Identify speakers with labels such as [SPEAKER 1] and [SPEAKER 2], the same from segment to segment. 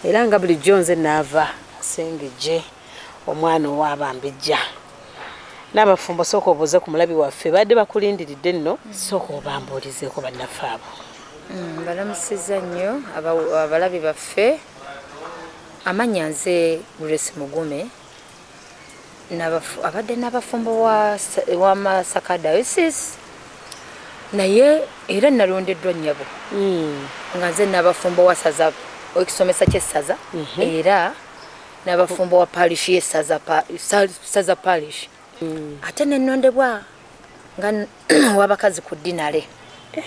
[SPEAKER 1] era nga bulijjo nze naava Sengejje omwana ow'Abambejja n'abafumbo sooka obuuze ku mulabi waffe badde bakulindiridde nno sooka obambuulizeeko bannaffe abo.
[SPEAKER 2] Balamusizza nnyo abalabi baffe. Amanya nze Grace Mugume abadde n'abafumbo wa Masaka Diocese naye era nalondeddwa nnyabo nga nze n'abafumbo wa saza ekisomesa ky'essaza era n'abafumbo wa parish y'essaza parish ate nennondebwa nga w'abakazi ku dinale.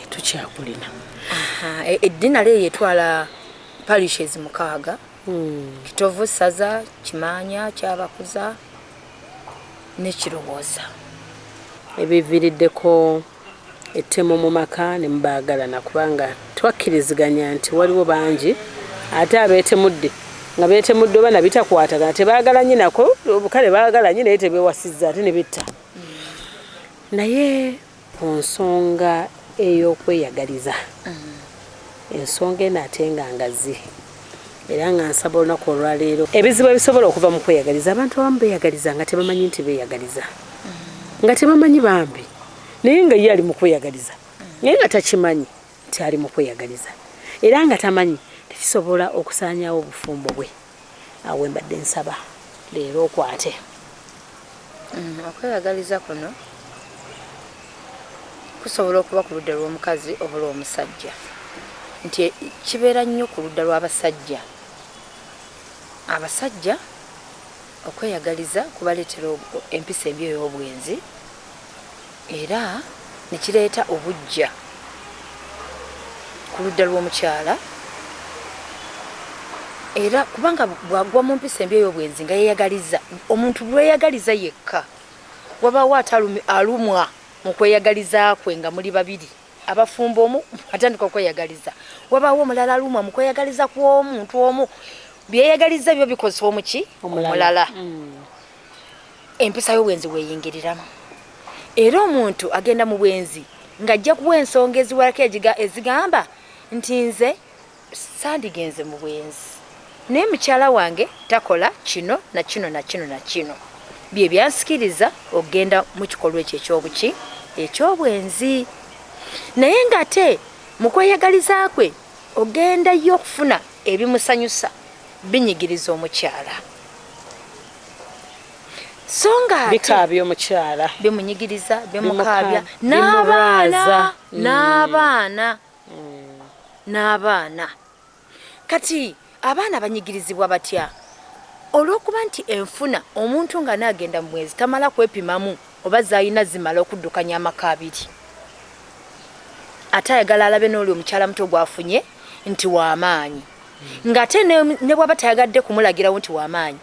[SPEAKER 1] Tukyakulina
[SPEAKER 2] eddinale eyo etwala parishes 6 Kitovu, Saza, Kimanya, Kyabakuza ne Kirowooza.
[SPEAKER 1] Ebiviiriddeko ettemu mu maka ne mubaagalana kubanga twakkiriziganya nti waliwo bangi ate abeetemudde nga beetemudde oba nabitakwatagana tebaagalanye nako obukale baagalanye naye tebeewasizza ate ne betta. Naye ku nsonga ey'okweyagaliza ensonga eno ate nga ngazi era nga nsaba olunaku olwaleero ebizibu ebisobola okuva mu kweyagaliza abantu abamu beeyagaliza nga tebamanyi nti beeyagaliza nga tebamanyi bambi naye nga ye ali mu kweyagaliza naye nga takimanyi nti ali mu kweyagaliza era nga tamanyi tekisobola okusaanyawo obufumbo bwe. Awe mbadde nsaba leero okwate
[SPEAKER 2] okweyagaliza kuno kusobola okuba ku ludda lw'omukazi oba lw'omusajja nti kibeera nnyo ku ludda lw'abasajja. Abasajja okweyagaliza kubaleetera empisa embi ey'obwenzi era ne kireeta obujja ku ludda lw'omukyala era kubanga bwagwa mu mpisa embi ey'obwenzi nga yeeyagaliza omuntu lweyagaliza yekka wabaawo alumwa mu kweyagaliza kwe nga muli babiri abafumbo omu atandika okweyagaliza wabaawo omulala alumwa mu kweyagaliza kw'omuntu omu byeyagaliza byo bikozesa omuki omulala empisa y'obwenzi weeyingiriramu era omuntu agenda mu bwenzi ng'ajja kuwa ensonga eziwalako ezigamba nti nze sandigenze mu bwenzi naye mukyala wange takola kino na kino na kino na kino bye byansikiriza okgenda mu kikolwa ekyo ekyobuki ekyobwenzi naye ng'ate mu kweyagaliza kwe ogendayo okufuna ebimusanyusa binyigiriza omukyala so nga
[SPEAKER 1] bikaabya omukyala
[SPEAKER 2] bimunyigiriza bimukaabya n'abaana kati abaana banyigirizibwa batya olw'okuba nti enfuna omuntu nga naagenda mu mwezi tamala kwepimamu oba zaalina zimala okuddukanya amaka abiri ate ayagala alabe n'oli omukyala muto gwafunye nti w'amaanyi ng'ate ne bw'aba tayagadde kumulagirawo nti w'amaanyi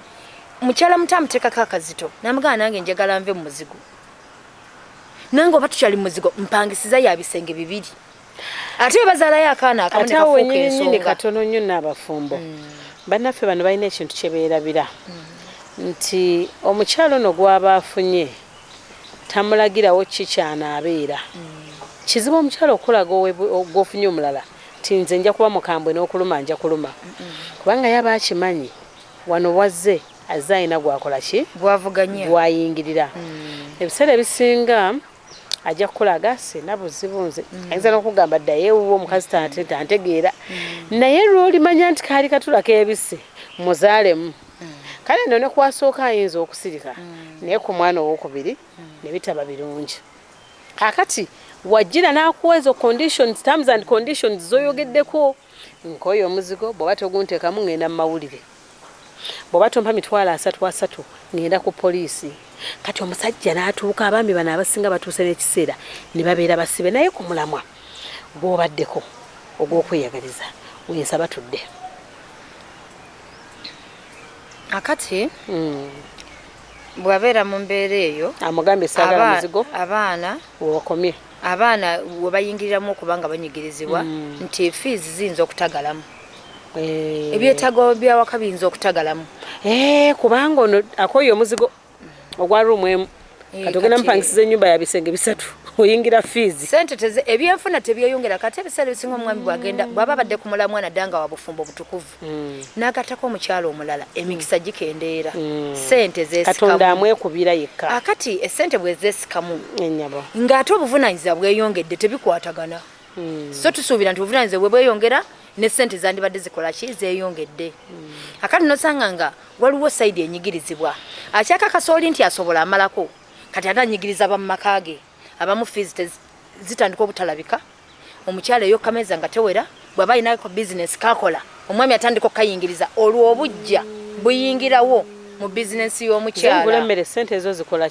[SPEAKER 2] mukyala muto amuteekako akazito n'amugamba nange njagala nve mu muzigo nange oba tukyali mu muzigo mpangisiza ya bisenge 2 ate we bazaalayo akaana akamu ne kafuuka ensonga
[SPEAKER 1] katono nnyo n'abafumbo bannaffe bano balina ekintu kye beerabira nti omukyala ono gw'aba afunye tamulagirawo kikyana-abeera kizibu omukyala okulaga gw'ofunye omulala ti nze nja kuba mukambwe n'okuluma nja kuluma kubanga yaba akimanyi wano wazze azze alina gwakola ki
[SPEAKER 2] bwavuganya
[SPEAKER 1] gwayingirira ebiseera ebisinga ajja kukulaga sina buzibu nze ayinza n'okugamba ddayo ewuwo omukazi tantegeera naye lw'olimanya nti kaali katula keebisse muzaalemu kale nno ne kwasooka ayinza okusirika naye ku mwana owokubiri ne bitaba birungi kakati wajjira n'akuwa ezo conditions terms and conditions z'oyogeddeko nk'oyo omuzigo bw'oba togunteekamu ngenda mu mawulire bw'oba tompa 3 ngenda ku poliisi kati omusajja n'atuuka abaami bano abasinga batuuse n'ekiseera ne babeera basibe naye ku mulamwa gw'obaddeko ogw'okweyagaliza wensaba tudde
[SPEAKER 2] akati bw'abeera mu mbeera eyo
[SPEAKER 1] amugambye saagala muzigo
[SPEAKER 2] abaana
[SPEAKER 1] wokomye
[SPEAKER 2] abaana we bayingiriramu okubanga banyigirizibwa nti fees ziyinza okutagalamu ebyetaago byawaka biyinza okutagalamu
[SPEAKER 1] kubanga ono akoye omuzigo ogwa ruumu emu kati ogenda mupangisiza ennyumba ya bisenge 3 oyingira fees
[SPEAKER 2] sente teze ebyenfuna tebyeyongera kate ebiseera ebisinga omwami bwagenda bwaba badde kumula mwana danga wa bufumbo butukuvu n'agatako omukyalo omulala emikisa gikendeera sente
[SPEAKER 1] Katonda amwekubira yekka
[SPEAKER 2] akati esente bwe zeesikamu
[SPEAKER 1] ennyabo
[SPEAKER 2] ng'ate obuvunaanyizibwa bweyongedde tebikwatagana so tusuubira nti obuvunaanyizibwa bwe bweyongera ne sente zandibadde zikola ki zeeyongedde akati nosanga nga waliwo sayidi enyigirizibwa akyakakasa oli nti asobola amalako kati ate anyigiriza bamumaka ge abamu fees zitandika obutalabika omukyala eyokkameza nga tewera bw'aba ayinako bizinesi kakola omwami atandika okukayingiriza olwo obujja buyingirawo mu bizinesi y'omukyala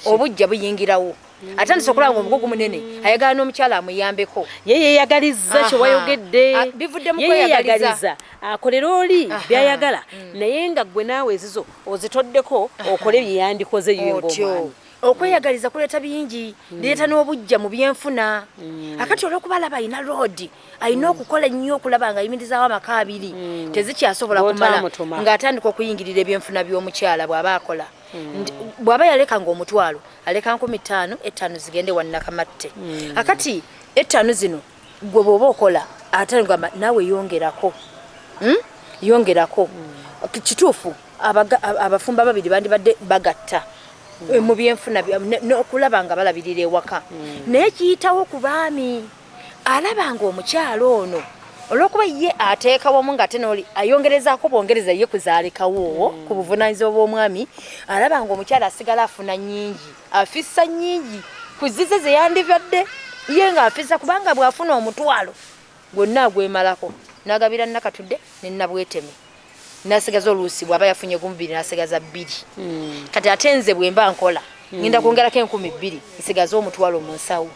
[SPEAKER 2] obujja buyingirawo atandise okulaba omugugu munene ayagala n'omukyala amuyambeko
[SPEAKER 1] ye yeyagaliza kyewayogedde
[SPEAKER 2] bivudde mu
[SPEAKER 1] kweyagaliza akolera oli byayagala naye nga gwe naawe ezizo ozitoddeko okole byeyandikoze ying'omwami
[SPEAKER 2] okweyagaliza kuleeta bingi leeta n'obujja mu byenfuna akati olw'okuba alaba ayina road ayina okukola ennyo okulaba nga ayimirizaawo amaka abiri tezikyasobola kumala ng'atandika okuyingirira ebyenfuna by'omukyala bw'aba akola bw'aba yaleka ng'omutwalo aleka 5,000 5 zigende wannakamatte akati 5 zino gwe bw'oba okola ate ngamba naawe yongerako kituufu abafumba babiri bandibadde bagatta mu byenfuna n'okulaba nga balabirira ewaka naye kiyitawo ku baami alaba nga omukyalo ono olw'okuba ye ateekawomu ng'ate n'oli ayongerezaako bwongereza ye kuzaalekawo ku buvunaanyizibwa bw'omwami alaba nga omukyala asigala afuna nnyingi afissa nnyingi ku zize ze yandivadde ye ng'afissa kubanga bw'afuna omutwalo gwonna agwemalako n'agabira Nakatudde ne Nabweteme nasigaza oluusi bw'aba yafunye gumu 2 nasigaza 2 kati ate nze bwe mba nkola ngenda kwongerako 10,000 nsigaza omutwalo mu nsawo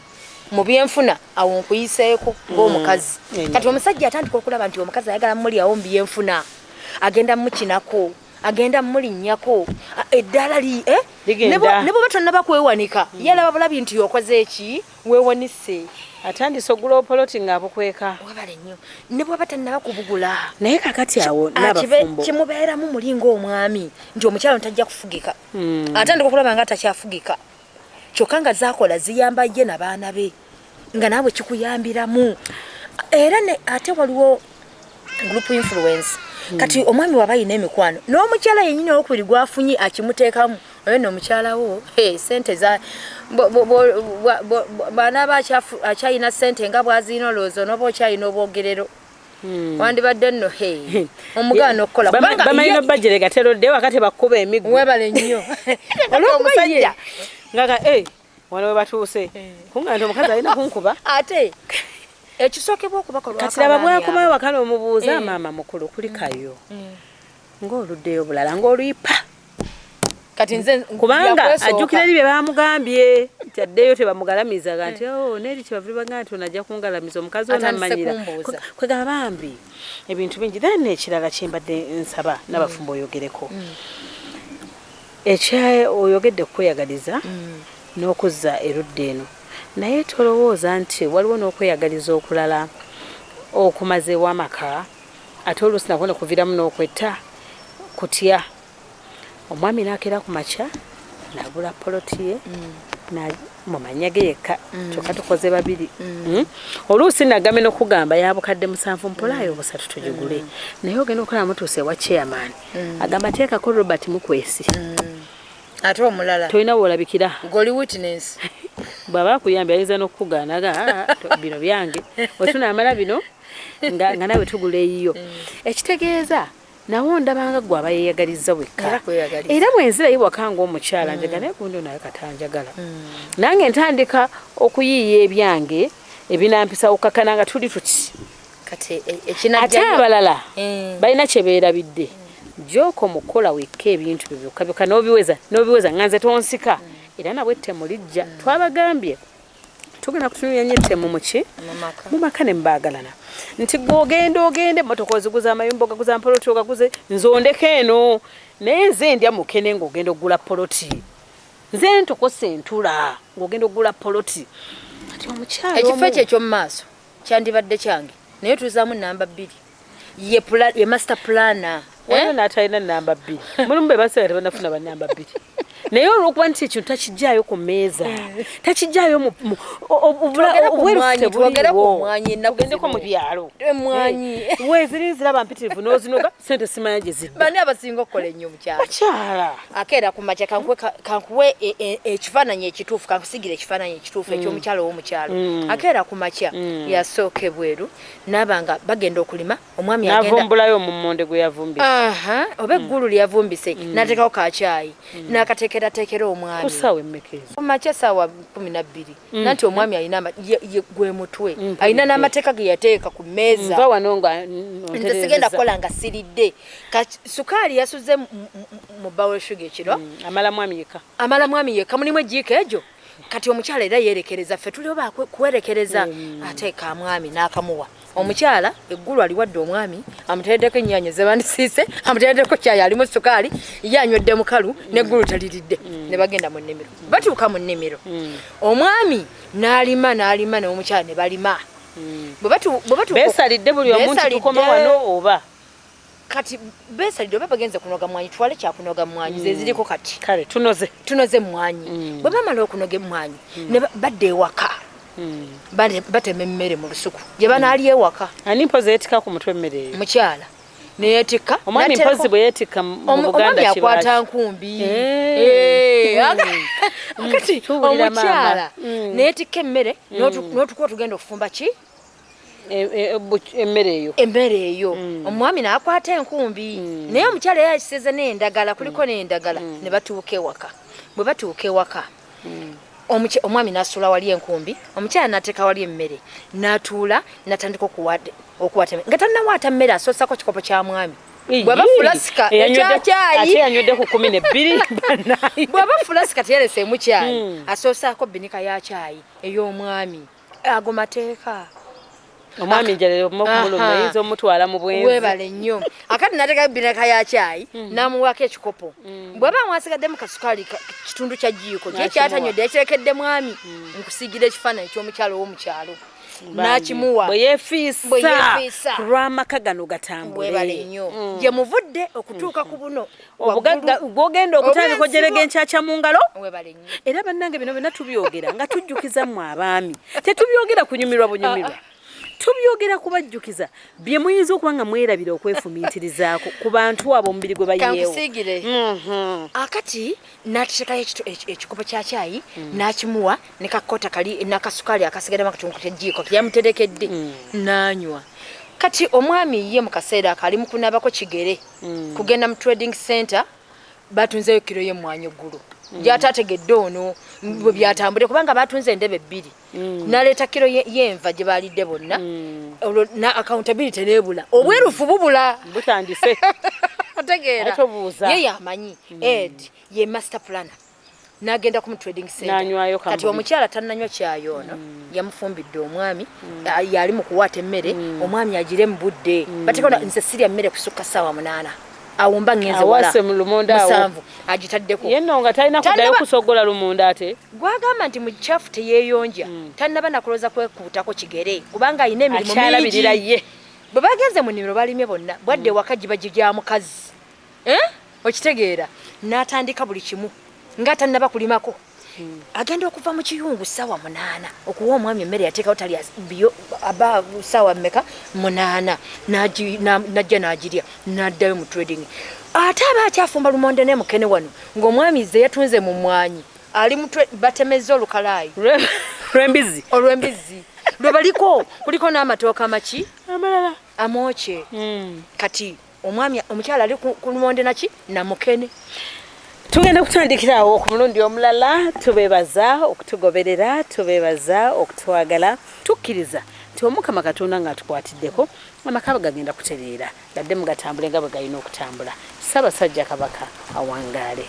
[SPEAKER 2] mu byenfuna awo nkuyiseeko ng'omukazi kati omusajja atandika okulaba nti omukazi ayagala mmulyawo mu byenfuna agenda mmukinako agenda mmulinnyako eddala ne bw'oba tonnaba kwewanika yalaba bulabi nti okoze eki weewanise
[SPEAKER 1] atandise ogula opoloti ng'abukweka
[SPEAKER 2] wabale nnyo ne bw'aba tannaba kubugula
[SPEAKER 1] naye kakati awo n'abafumbo
[SPEAKER 2] kimubeeramu muli ng'omwami nti omukyalo tajja kufugika atandika okulaba nga atakyafugika kyokka nga zaakola ziyamba ye n'abaana be nga naawe kikuyambiramu era ate waliwo group influence kati omwami waba ayina emikwano n'omukyala yennyini owokubiri gwafunye akimuteekamu oyo n'omukyala wo sente za bw'anaaba akyayina sente nga bw'aziyina olowooza n'oba okyayina obwogerero wandibadde nno omugaana okukola
[SPEAKER 1] bamalina bajere gaterodde wakati bakkuba emiggo
[SPEAKER 2] webale nnyo
[SPEAKER 1] olw'omusajja ngaga wano we batuuse kuŋŋa nti omukazi alina kunkuba
[SPEAKER 2] ate ekisookebwa okubakolwa
[SPEAKER 1] kati laba bwakomayo wakala omubuuza maama mukulu kulikayo ng'oluddeyo bulala ng'oluyipa
[SPEAKER 2] kati nze
[SPEAKER 1] kubanga ajjukira ebyo bye baamugambye nti addeyo tebamugalamizaga nti neeri kibavulibanga nti onajja kungalamiza omukazi ono amanyira kwegaba bambi ebintu bingi then n'ekirala kyembadde nsaba n'abafumba oyogereko oyogedde kukweyagaliza n'okuzza erudda eno naye tolowooza nti waliwo n'okweyagaliza okulala okumazeewo amaka ate oluusi nako nekuviramu n'okwetta kutya omwami n'akeera ku makya n'agula poloti ye mu mannya ge yekka kyokka tukoze babiri oluusi nagambye n'okugamba yabukadde 7 mpolayo 3 tugigule naye ogenda okulaba mutuuse ewa chairman agamba teekako Robert Mukwesi
[SPEAKER 2] ate omulala
[SPEAKER 1] tolina bwolabikira
[SPEAKER 2] goli witness
[SPEAKER 1] bw'aba akuyambye ayinza n'okukugaanaga bino byange wetunaamala bino nga nawe tugula eyiyo ekitegeeza nawo ndabanga gwe aba yeeyagaliza wekka era bwenzirayo waka ng'omukyala njagala naye gundi naye katanjagala nange ntandika okuyiiya ebyange ebinampisa okukakana nga tuli tuti ate abalala balina kye beerabidde joko mukola wekka ebintu byo byokka byokka n'obiweza nganze tonsika era nabwe ettemu lijja twabagambye tugenda kutunuulira nnyo ettemu muki mu maka ne mbaagalana nti ogende emmotoka oziguza amayumba ogaguza mpoloti ogaguze nzondeko eno naye nze ndya mukene ng'ogenda okugula poloti nze ntokosa entula ng'ogenda okugula poloti ati omukyalo
[SPEAKER 2] ekifo ekyo eky'omu maaso kyandibadde kyange naye tuzaamu namba 2 ye master planner
[SPEAKER 1] waliwo n'atalina namba 2 mulimu be baseera tebanafuna ba namba 2 naye olwokuba nti ekintu takijjaayo ku mmeeza takijjaayo obuwerufutebuliwoogendeko mu byalo weziri ziraba mpitirivu n'ozinoga sente simanya gye zidda
[SPEAKER 2] bani abasinga okukola ennyo
[SPEAKER 1] mukyala
[SPEAKER 2] akeera ku makya kankuwe ekifaananyi ekituufu kankusigira ekifaananyi ekituufu eky'omukyala ow'omukyalo akeera ku makya yasooka ebweru n'abanga bagenda okulima omwami
[SPEAKER 1] navumbulayo omummonde gwe yavumbise
[SPEAKER 2] oba eggulu lyavumbise n'ateekawo kacaayi n'akateekerateekera omwami
[SPEAKER 1] kusaawa emmekezi
[SPEAKER 2] ku makya saawa 12 nanti omwami alina gwe mutwe alina n'amateeka ge yateeka ku mmeeza
[SPEAKER 1] nva wano nga
[SPEAKER 2] nze sigenda kukola nga siridde sukaali yasuze mu bawol sugar ekiro
[SPEAKER 1] amala mwami yekka mulimu ejiika egyo kati omukyala era yeerekereza ffe tuli oba kuwerekereza ateeka mwami n'akamuwa omukyala eggulu aliwadde omwami amutereddeko ennyaanya ze bandisiise amutereddeko kyayi alimu sukaali ye anywedde mukalu n'eggulu taliridde ne bagenda mu nnimiro batuuka mu nnimiro omwami n'alima n'omukyala ne balima beesalidde buli omu nti tukoma wano oba
[SPEAKER 2] kati beesalidde oba bagenze kunoga mwanyi twale kyakunoga mwanyi ze ziriko kati
[SPEAKER 1] kale
[SPEAKER 2] tunoze mwanyi bwe bamala okunoga emmwanyi ne badda ewaka batema emmere mu lusuku gye banaalya ewaka
[SPEAKER 1] ani mpozi yeetika ku mutwe emmere eyo
[SPEAKER 2] mukyala neyeetika
[SPEAKER 1] omwami mpozi bwe yeetika mu buganda
[SPEAKER 2] akwata nkumbi kati omukyala neyetika emmere n'otukuwa tugenda okufumba ki
[SPEAKER 1] emmere
[SPEAKER 2] eyo omwami n'akwata enkumbi naye omukyala yakiseze n'endagala kuliko n'endagala ne batuuka ewaka bwe batuuka ewaka omwami n'asuula wali enkumbi omukyala n'ateeka wali emmere n'atuula n'atandika okuwata nga tannawaata mmere asoosako kikopo kya mwami bw'aba fulasika ekyakyayi
[SPEAKER 1] yanywedde ku 12
[SPEAKER 2] bw'aba fulasika teyereseemu kyayi asoosaako binika ya kyayi ey'omwami ago mateeka
[SPEAKER 1] omwami njalero okumuluma yinza omutwala mu bwenzi
[SPEAKER 2] webale nnyo akati n'ateeka binika ya kyayi n'amuwaako ekikopo bw'aba mwasigaddemu kasukaali kitundu kya jiiko kye kyatanywedde yakirekedde mwami nkusiigira ekifaananyi ky'omukyalo ow'omukyalo n'akimuwa
[SPEAKER 1] bwe yeefiisa kulw'amaka gano gatambule
[SPEAKER 2] webale nnyo gye muvudde okutuuka ku buno
[SPEAKER 1] gwogenda okutandika ojerega enkyakya mu ngalo
[SPEAKER 2] webale nnyo
[SPEAKER 1] era bannange bino byonna tubyogera nga tujjukiza mu abaami tetubyogera kunyumirwa bunyumirwa tubyogera kubajjukiza bye muyinza okuba nga mwerabira okwefumiitirizaako ku bantu abo omubiri gwe bayeewo
[SPEAKER 2] kankusiigire akati n'ateekayo ekikopo kya kyayi n'akimuwa ne kakota kali n'akasukaali akasigaddemu akatundu k'ejiiko kyamuterekedde n'anywa kati omwami ye mu kaseera akali mu kunaabako kigere kugenda mu trading center batunzeyo kiro y'emmwanyi eggulu gy'ataategedde ono bwe byatambule kubanga batunze endebe 2 n'aleeta kiro y'enva gye baalidde bonna olwo na accountability n'ebula obwerufu bubula
[SPEAKER 1] butandise
[SPEAKER 2] otegeera ye yamanyi ed ye master planner n'agenda ku mu trading center kati omukyala tannanywa kyayo ono yamufumbidde omwami yali mu kuwaata emmere omwami agire mu budde bateekona nze sirya mmere kusukka ssaawa 8 awumba ngenze wala
[SPEAKER 1] awase mu lumonda
[SPEAKER 2] musanvu agitaddeko
[SPEAKER 1] yenno nga talina kuddayo kusogola lumonda ate
[SPEAKER 2] gwagamba nti mu kyafu teyeeyonja tannaba nakuloza kwekuutako kigere kubanga alina emirimu mingi
[SPEAKER 1] ye
[SPEAKER 2] bwe bagenze mu nnimiro balimye bonna bwadde ewaka giba gya mukazi okitegeera n'atandika buli kimu nga tannaba kulimako agenda okuva mu kiyungu ssaawa 8 okuwa omwami emmere yateekawo tali biyo aba ssaawa mmeka 8 najja n'agirya n'addayo mu trading ate aba akyafumba lumonde ne mukene wano ng'omwami ze yatunze mu mmwanyi ali batemezza olukalaayi olw'embizi lwe baliko kuliko n'amatooka amaki
[SPEAKER 1] amalala
[SPEAKER 2] amwokye kati omukyala ali ku lumonde naki namukene
[SPEAKER 1] tugenda kutandikirawo ku mulundi omulala tubeebaza okutugoberera tubeebaza okutwagala tukkiriza nti omukama katonda ng'atukwatiddeko amaka gagenda kutereera gadde mugatambule nga bwe galina okutambula ssaabasajja kabaka awangaale